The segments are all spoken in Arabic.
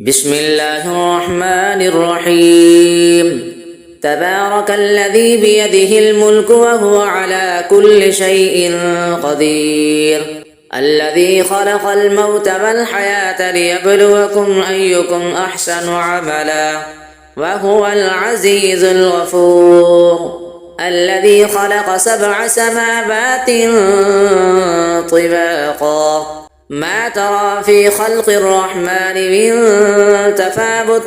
بسم الله الرحمن الرحيم. تبارك الذي بيده الملك وهو على كل شيء قدير، الذي خلق الموت والحياة ليبلوكم أيكم أحسن عملا، وهو العزيز الغفور، الذي خلق 7 سماوات طباقا، ما ترى في خلق الرحمن من تفاوت،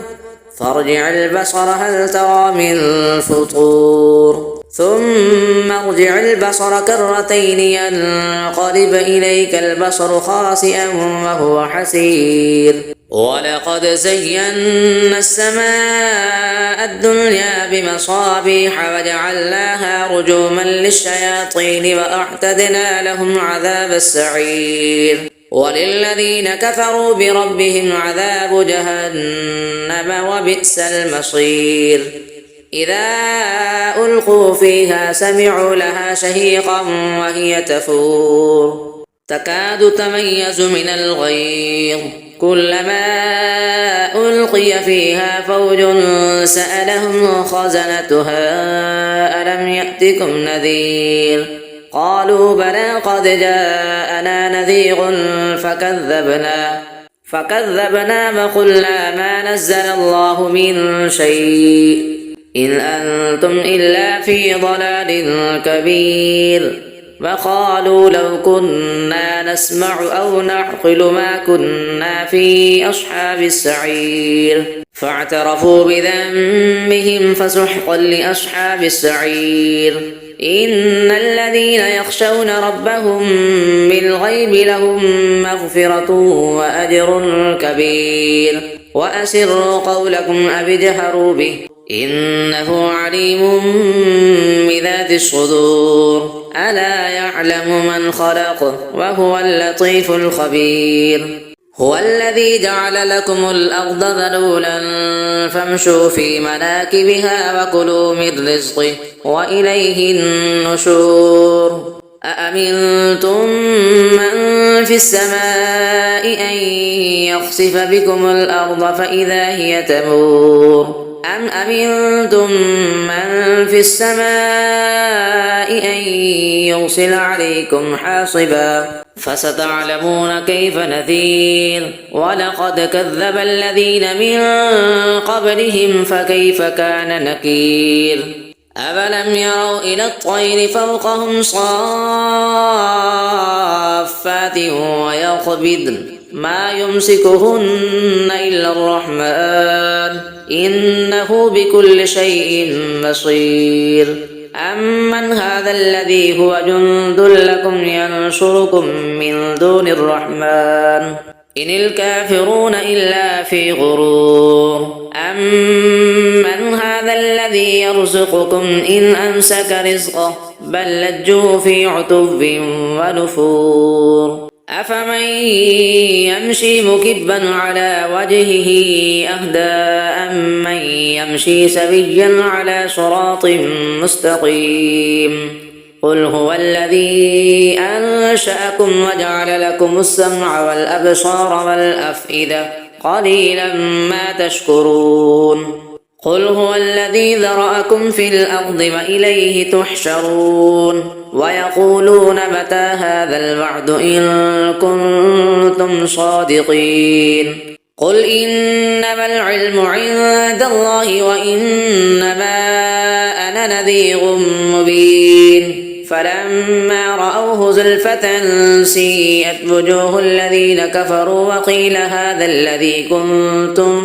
فارجع البصر هل ترى من فطور، ثم ارجع البصر كرتين ينقلب إليك البصر خاسئا وهو حسير. ولقد زينا السماء الدنيا بمصابيح وجعلناها رجوما للشياطين وأعتدنا لهم عذاب السعير. وللذين كفروا بربهم عذاب جهنم وبئس المصير. إذا ألقوا فيها سمعوا لها شهيقا وهي تفور، تكاد تميز من الغيظ، كلما ألقي فيها فوج سألهم خزنتها ألم يأتكم نذير، قالوا بلى قد جاءنا نذير فكذبنا وقلنا ما نزل الله من شيء إن أنتم إلا في ضلال كبير. وقالوا لو كنا نسمع أو نعقل ما كنا في أصحاب السعير، فاعترفوا بذنبهم فسحقا لأصحاب السعير. إن الذين يخشون ربهم بالغيب لهم مغفرة وأجر كبير. وأسروا قولكم أو اجهروا به إنه عليم بذات الصدور. ألا يعلم من خلق وهو اللطيف الخبير. هو الذي جعل لكم الأرض ذلولا فامشوا في مناكبها وكلوا من رزقه وإليه النشور. أأمنتم من في السماء أن يخسف بكم الأرض فإذا هي تمور، أم أمنتم من في السماء أن يرسل عليكم حاصبا، فستعلمون كيف نذير. ولقد كذب الذين من قبلهم فكيف كان نكير. أفلم يروا إلى الطير فوقهم صافات ويقبضن ما يمسكهن إلا الرحمن إنه بكل شيء بصير. أمن هذا الذي هو جند لكم ينصركم من دون الرحمن إن الكافرون إلا في غرور. أمن هذا الذي يرزقكم إن أمسك رزقه بل لجوا في عتب ونفور. أفمن يمشي مكبا على وجهه أهدى أمن يمشي سويا على صراط مستقيم. قل هو الذي أنشأكم وجعل لكم السمع والأبصار والأفئدة قليلا ما تشكرون. قل هو الذي ذرأكم في الأرض وإليه تحشرون. ويقولون متى هذا الوعد إن كنتم صادقين. قل إنما العلم عند الله وإنما أنا نذير مبين. فلما رأوه زلفة سيئت وجوه الذين كفروا وقيل هذا الذي كنتم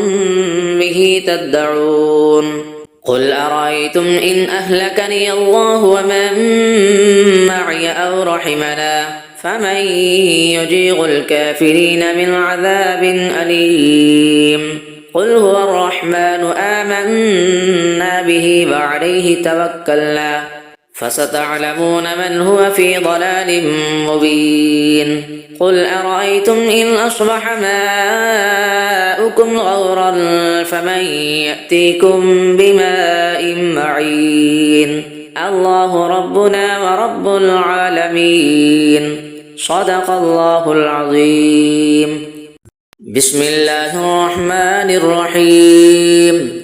به تدعون. قل أرأيتم إن أهلكني الله ومن معي أو رحمنا فمن يجير الكافرين من عذاب أليم. قل هو الرحمن آمنا به وعليه توكلنا فستعلمون من هو في ضلال مبين. قل أرأيتم إن أصبح ماؤكم غورا فمن يأتيكم بماء معين. الله ربنا ورب العالمين. صدق الله العظيم. بسم الله الرحمن الرحيم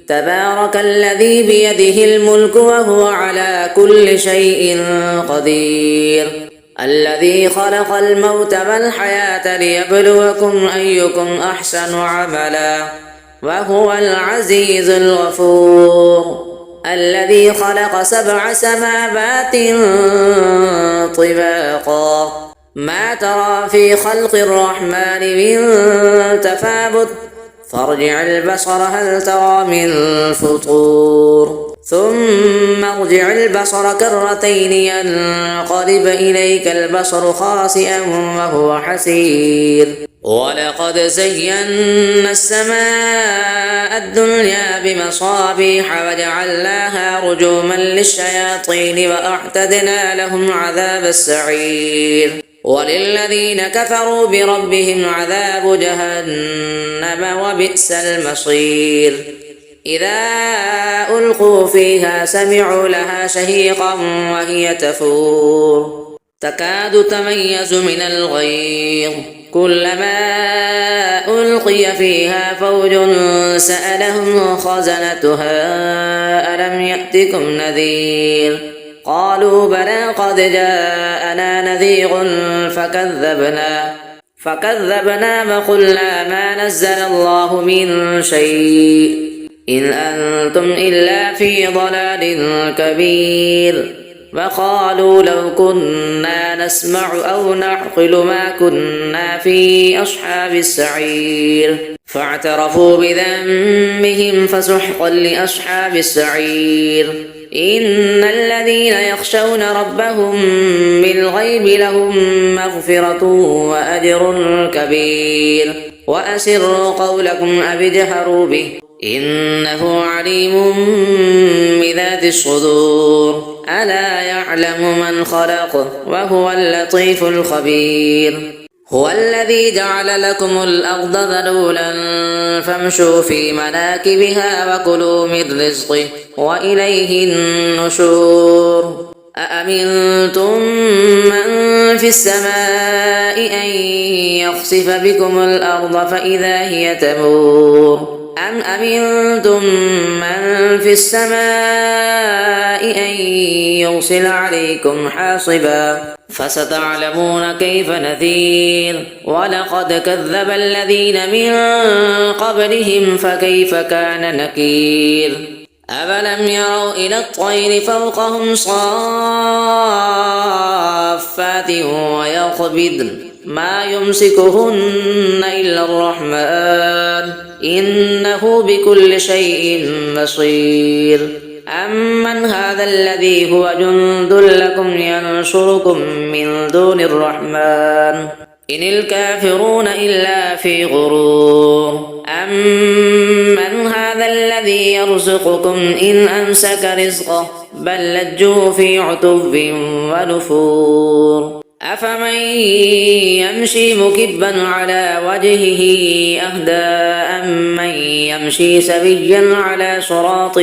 تبارك الذي بيده الملك وهو على كل شيء قدير الذي خلق الموت والحياة ليبلوكم أيكم أحسن عملا وهو العزيز الغفور الذي خلق 7 سماوات طباقا ما ترى في خلق الرحمن من تفاوت فارجع البصر هل ترى من فطور ثم ارجع البصر كرتين ينقلب إليك البصر خاسئا وهو حسير ولقد زينا السماء الدنيا بمصابيح وجعلناها رجوما للشياطين وأعتدنا لهم عذاب السعير وللذين كفروا بربهم عذاب جهنم وبئس المصير إذا ألقوا فيها سمعوا لها شهيقا وهي تفور تكاد تميز من الغيظ كلما ألقي فيها فوج سألهم خزنتها ألم يأتكم نذير قالوا بلى قد جاءنا نذير فكذبنا وقلنا ما نزل الله من شيء إن أنتم إلا في ضلال كبير وقالوا لو كنا نسمع أو نعقل ما كنا في أصحاب السعير فاعترفوا بذنبهم فسحقا لأصحاب السعير إن الذين يخشون ربهم بالغيب لهم مغفرة وأجر كبير وأسروا قولكم أو اجهروا به إنه عليم بذات الصدور ألا يعلم من خلق وهو اللطيف الخبير هو الذي جعل لكم الأرض ذلولا فامشوا في مناكبها وكلوا من رزقه وإليه النشور أأمنتم من في السماء أن يخسف بكم الأرض فإذا هي تمور أم أمنتم من في السماء أن يرسل عليكم حاصبا فستعلمون كيف نذير ولقد كذب الذين من قبلهم فكيف كان نكير أفلم يروا إلى الطير فوقهم صافات ويقبضن ما يمسكهن إلا الرحمن إنه بكل شيء بصير أمن هذا الذي هو جند لكم ينصركم من دون الرحمن إن الكافرون إلا في غرور أمن هذا الذي يرزقكم إن أمسك رزقه بل لجوا في عتب ونفور أفمن يمشي مكبا على وجهه أهدى أمن يمشي سويا على صراط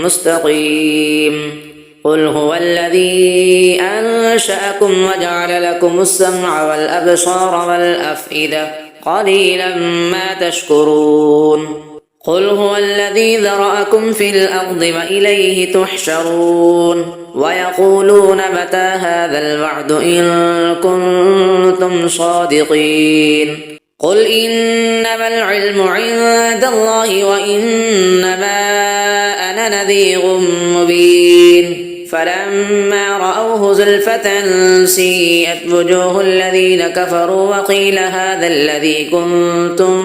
مستقيم قل هو الذي أنشأكم وجعل لكم السمع والأبصار والأفئدة قليلا ما تشكرون قل هو الذي ذرأكم في الأرض وإليه تحشرون ويقولون متى هذا الوعد إن كنتم صادقين قل إنما العلم عند الله وإنما أنا نذير مبين فلما رأوه زلفة سيئت وجوه الذين كفروا وقيل هذا الذي كنتم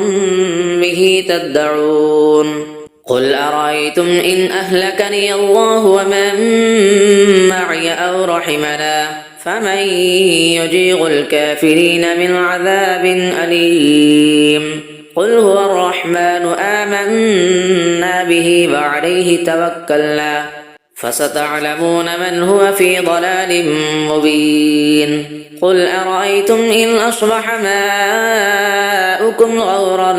به تدعون قل أرأيتم إن أهلكني الله ومن معي أو رحمنا فمن يجير الكافرين من عذاب أليم قل هو الرحمن آمنا به وعليه توكلنا فستعلمون من هو في ضلال مبين قل أرأيتم إن أصبح ماؤكم غورا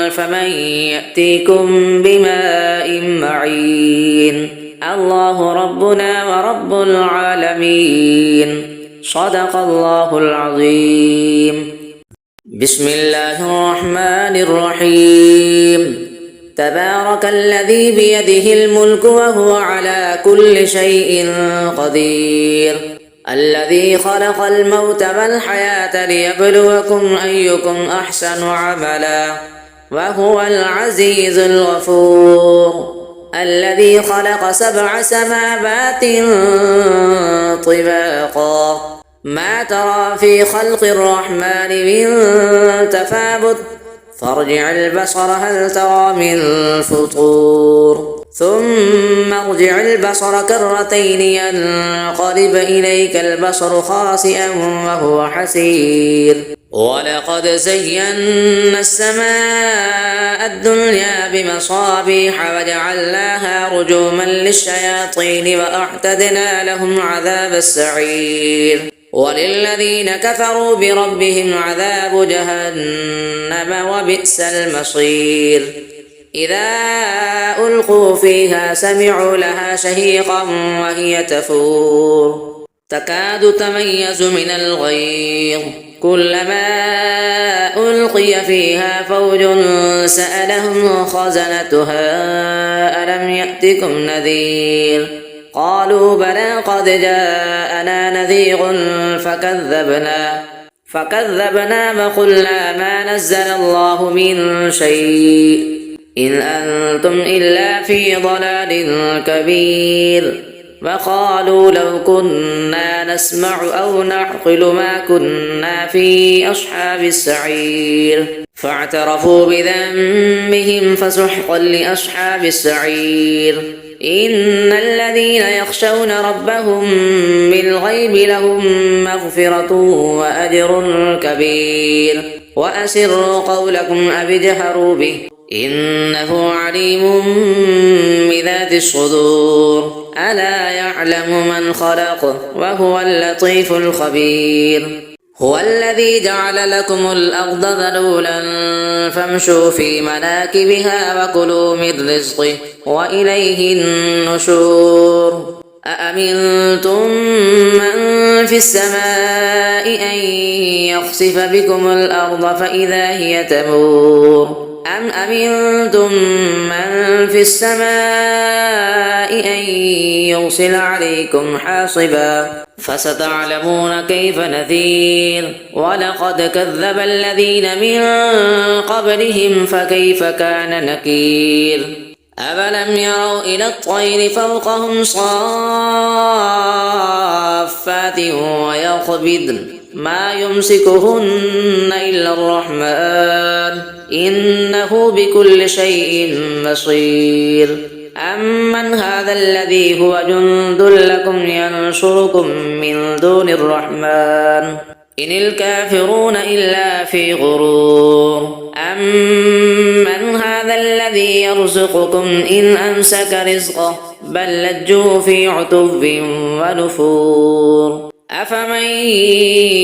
فمن يأتيكم بماء معين الله ربنا ورب العالمين صدق الله العظيم بسم الله الرحمن الرحيم تبارك الذي بيده الملك وهو على كل شيء قدير الذي خلق الموت والحياة ليبلوكم أيكم أحسن عملا وهو العزيز الغفور الذي خلق 7 سماوات طباقا ما ترى في خلق الرحمن من تفاوت فارجع البصر هل ترى من فطور ثم ارجع البصر كرتين ينقلب إليك البصر خاسئا وهو حسير ولقد زينا السماء الدنيا بمصابيح وجعلناها رجوما للشياطين وأعتدنا لهم عذاب السعير وللذين كفروا بربهم عذاب جهنم وبئس المصير إذا ألقوا فيها سمعوا لها شهيقا وهي تفور تكاد تميز من الغيظ كلما ألقي فيها فوج سألهم خزنتها ألم يأتكم نذير قالوا بلى قد جاءنا نذير فكذبنا وقلنا ما نزل الله من شيء إن أنتم إلا في ضلال كبير وقالوا لو كنا نسمع أو نعقل ما كنا في أصحاب السعير فاعترفوا بذنبهم فسحقا لأصحاب السعير إن الذين يخشون ربهم بالغيب لهم مغفرة وأجر كبير وأسروا قولكم أو اجهروا به إنه عليم بذات الصدور ألا يعلم من خلق وهو اللطيف الخبير هو الذي جعل لكم الأرض ذلولا فامشوا في مناكبها وكلوا من رزقه وإليه النشور أأمنتم من في السماء أن يخسف بكم الأرض فإذا هي تمور أم أمنتم من في السماء أن يرسل عليكم حاصبا فستعلمون كيف نذير ولقد كذب الذين من قبلهم فكيف كان نكير أفلم يروا إلى الطير فوقهم صافات ويقبضن ما يمسكهن إلا الرحمن إنه بكل شيء بصير أمن هذا الذي هو جند لكم ينصركم من دون الرحمن إن الكافرون إلا في غرور أمن هذا الذي يرزقكم إن أمسك رزقه بل لجوا في عتب ونفور أفمن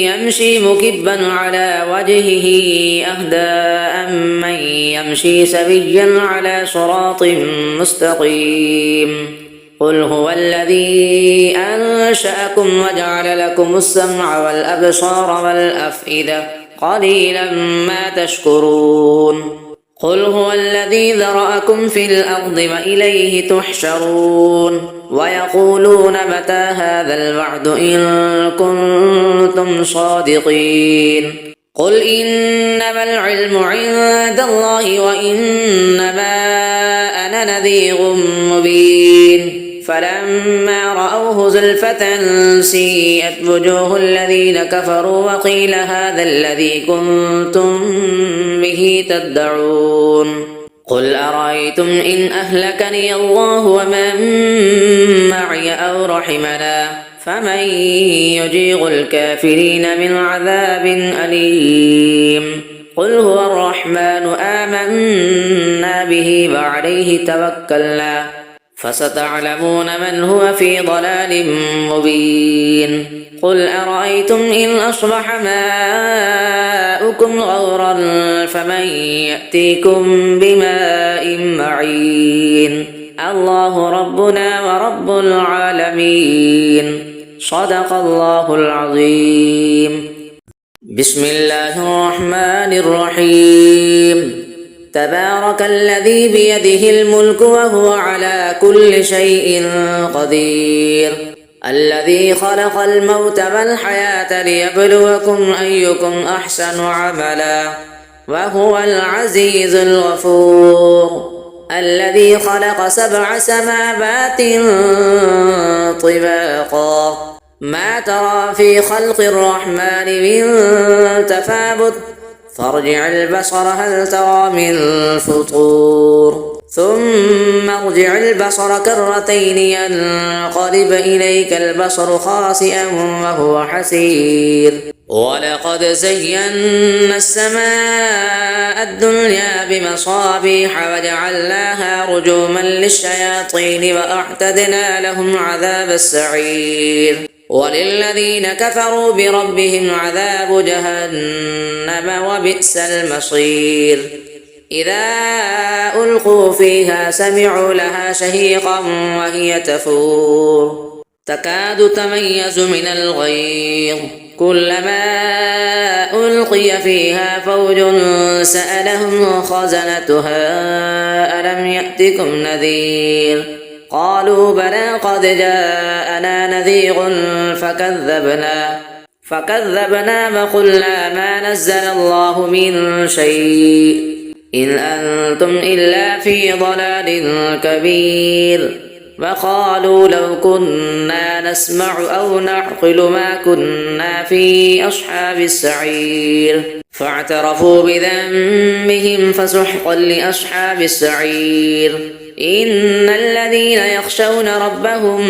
يمشي مكبا على وجهه أهدى أمن يمشي سويا على صراط مستقيم قل هو الذي أنشأكم وجعل لكم السمع والأبصار والأفئدة قليلا ما تشكرون قل هو الذي ذرأكم في الأرض وإليه تحشرون ويقولون متى هذا الوعد إن كنتم صادقين قل إنما العلم عند الله وإنما أنا نذير مبين فلما رأوه زلفة سيئت وجوه الذين كفروا وقيل هذا الذي كنتم به تدعون قل أرأيتم إن أهلكني الله ومن معي أو رحمنا فمن يجير الكافرين من عذاب أليم قل هو الرحمن آمنا به وعليه توكلنا فستعلمون من هو في ضلال مبين قل أرأيتم إن أصبح ماؤكم غورا فمن يأتيكم بماء معين الله ربنا ورب العالمين صدق الله العظيم بسم الله الرحمن الرحيم تبارك الذي بيده الملك وهو على كل شيء قدير الذي خلق الموت والحياة ليبلوكم أيكم أحسن عملا وهو العزيز الغفور الذي خلق 7 سماوات طباقا ما ترى في خلق الرحمن من تفاوت فارجع البصر هل ترى من فطور ثم ارجع البصر كرتين ينقلب إليك البصر خاسئا وهو حسير ولقد زينا السماء الدنيا بمصابيح وجعلناها رجوما للشياطين وأعتدنا لهم عذاب السعير وللذين كفروا بربهم عذاب جهنم وبئس المصير إذا ألقوا فيها سمعوا لها شهيقا وهي تفور تكاد تميز من الغيظ كلما ألقي فيها فوج سألهم خزنتها ألم يأتكم نذير قالوا بلى قد جاءنا نذير فكذبنا وقلنا ما نزل الله من شيء إن أنتم إلا في ضلال كبير وقالوا لو كنا نسمع أو نعقل ما كنا في أصحاب السعير فاعترفوا بذنبهم فسحقا لأصحاب السعير إن الذين يخشون ربهم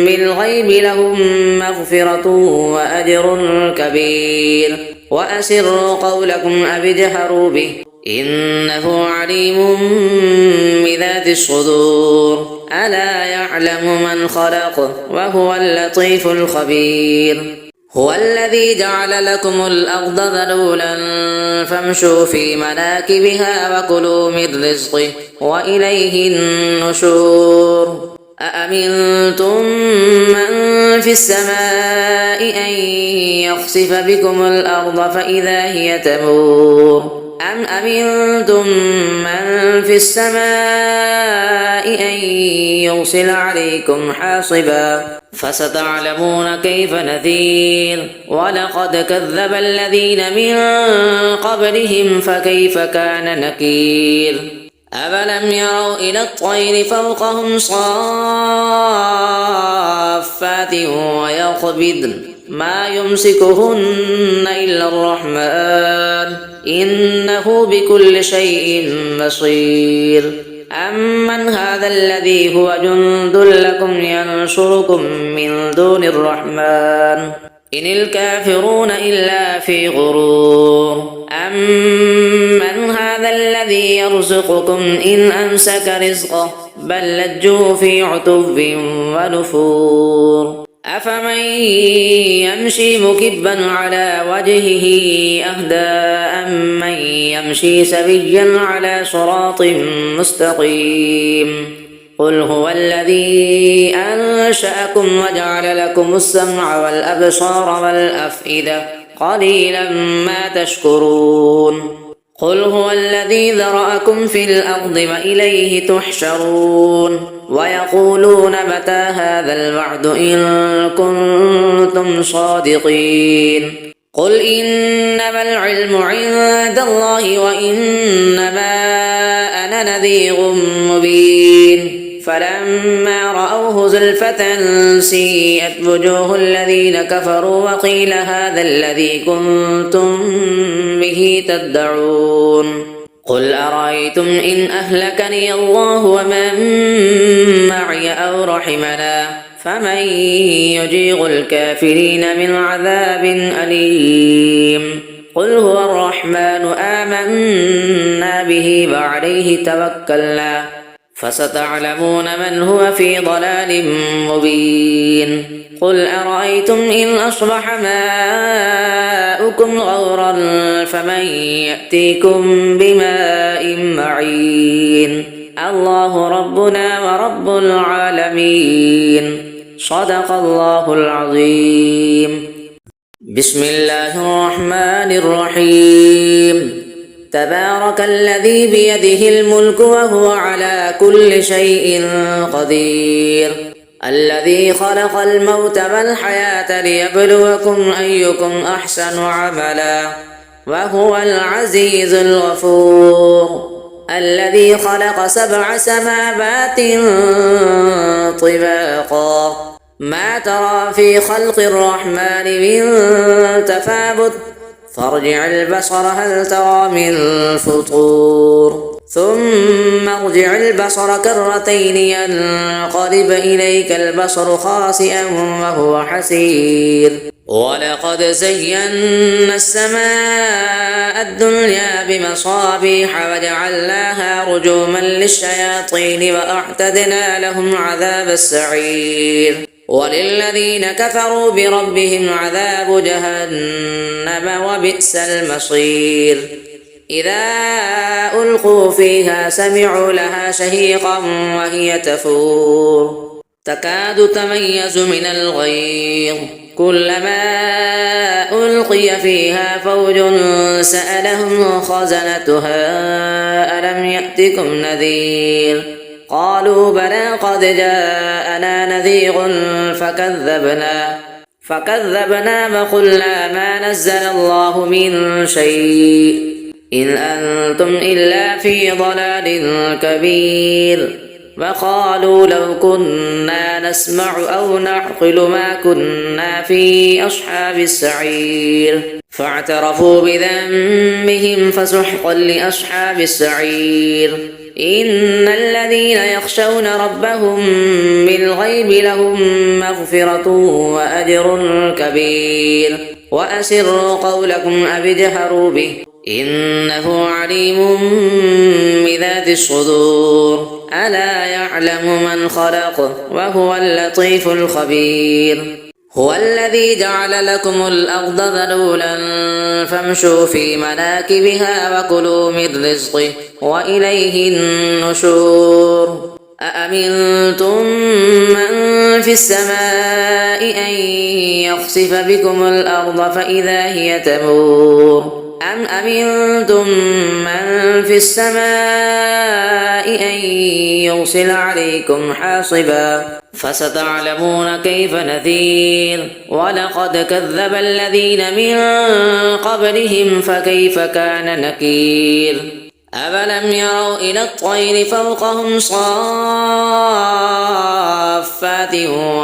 بالغيب لهم مغفرة وأجر كبير وأسروا قولكم أو اجهروا به إنه عليم بذات الصدور ألا يعلم من خلق وهو اللطيف الخبير هو الذي جعل لكم الأرض ذلولا فامشوا في مناكبها وكلوا من رزقه وإليه النشور أأمنتم من في السماء أن يخسف بكم الأرض فإذا هي تمور أم أمنتم من في السماء أن يرسل عليكم حاصبا فستعلمون كيف نذير ولقد كذب الذين من قبلهم فكيف كان نكير أفلم يروا إلى الطير فوقهم صافات ويقبضن ما يمسكهن إلا الرحمن إنه بكل شيء بصير أمن هذا الذي هو جند لكم ينصركم من دون الرحمن إن الكافرون إلا في غرور أمن هذا الذي يرزقكم إن أمسك رزقه بل لجوا في عتب ونفور أفمن يمشي مكبا على وجهه أهدى أمن يمشي سويا على صراط مستقيم قل هو الذي أنشأكم وجعل لكم السمع والأبصار والأفئدة قليلا ما تشكرون قل هو الذي ذرأكم في الأرض وإليه تحشرون ويقولون متى هذا الوعد إن كنتم صادقين قل إنما العلم عند الله وإنما أنا نذير مبين فلما رأوه زلفة سيئت وجوه الذين كفروا وقيل هذا الذي كنتم به تدعون قل أرأيتم إن أهلكني الله ومن معي أو رحمنا فمن يجير الكافرين من عذاب أليم قل هو الرحمن آمنا به وعليه توكلنا فستعلمون من هو في ضلال مبين قل أرأيتم إن أصبح ماؤكم غورا فمن يأتيكم بماء معين الله ربنا ورب العالمين صدق الله العظيم بسم الله الرحمن الرحيم تبارك الذي بيده الملك وهو على كل شيء قدير الذي خلق الموت والحياة ليبلوكم أيكم أحسن عملا وهو العزيز الغفور الذي خلق 7 سماوات طباقا ما ترى في خلق الرحمن من تفاوت فارجع البصر هل ترى من فطور ثم ارجع البصر كرتين ينقلب إليك البصر خاسئا وهو حسير ولقد زينا السماء الدنيا بمصابيح وجعلناها رجوما للشياطين وأعتدنا لهم عذاب السعير وللذين كفروا بربهم عذاب جهنم وبئس المصير إذا ألقوا فيها سمعوا لها شهيقا وهي تفور تكاد تميز من الغيظ كلما ألقي فيها فوج سألهم خزنتها ألم يأتكم نذير قالوا بلى قد جاءنا نذير فكذبنا وقلنا ما نزل الله من شيء إن أنتم إلا في ضلال كبير وقالوا لو كنا نسمع أو نعقل ما كنا في أصحاب السعير فاعترفوا بذنبهم فسحقا لأصحاب السعير إن الذين يخشون ربهم بالغيب لهم مغفرة وأجر كبير وأسروا قولكم أو اجهروا به إنه عليم بذات الصدور ألا يعلم من خلق وهو اللطيف الخبير هو الذي جعل لكم الأرض ذلولا فامشوا في مناكبها وكلوا من رزقه وإليه النشور أأمنتم من في السماء أن يخسف بكم الأرض فإذا هي تمور أم أمنتم من في السماء أن يرسل عليكم حاصبا فستعلمون كيف نذير ولقد كذب الذين من قبلهم فكيف كان نكير أفلم يروا إلى الطير فوقهم صافات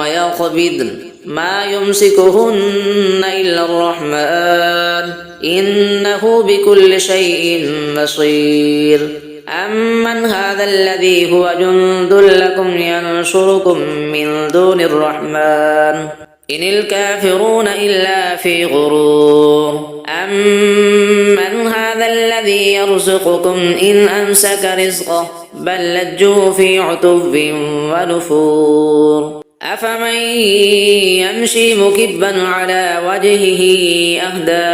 ويقبضن ما يمسكهن إلا الرحمن إنه بكل شيء بصير أمن هذا الذي هو جند لكم ينصركم من دون الرحمن إن الكافرون إلا في غرور أمن هذا الذي يرزقكم إن أمسك رزقه بل لجوا في عتب ونفور أفمن يمشي مكبا على وجهه أهدى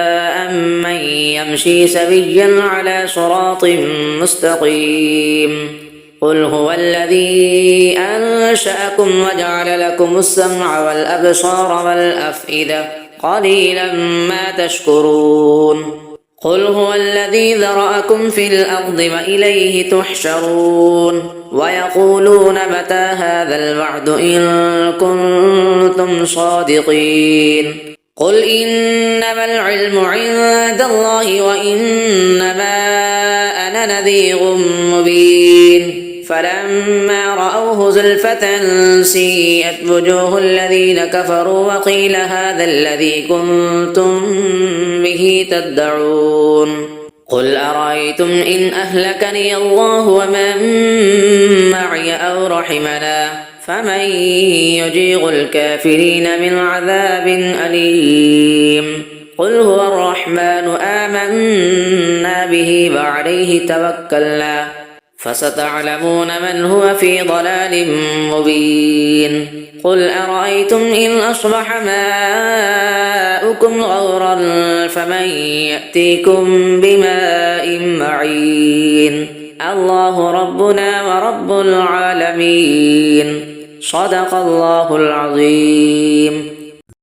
أمن يمشي سويا على صراط مستقيم قل هو الذي أنشأكم وجعل لكم السمع والأبصار والأفئدة قليلا ما تشكرون قل هو الذي ذرأكم في الأرض وإليه تحشرون ويقولون متى هذا الوعد إن كنتم صادقين قل إنما العلم عند الله وإنما أنا نذير مبين فلما رأوه زلفة سيئت وجوه الذين كفروا وقيل هذا الذي كنتم به تدعون قل أرأيتم إن أهلكني الله ومن معي أو رحمنا فمن يجير الكافرين من عذاب أليم قل هو الرحمن آمنا به وعليه توكلنا فستعلمون من هو في ضلال مبين قل أرأيتم إن أصبح ماؤكم غورا فمن يأتيكم بماء معين الله ربنا ورب العالمين صدق الله العظيم.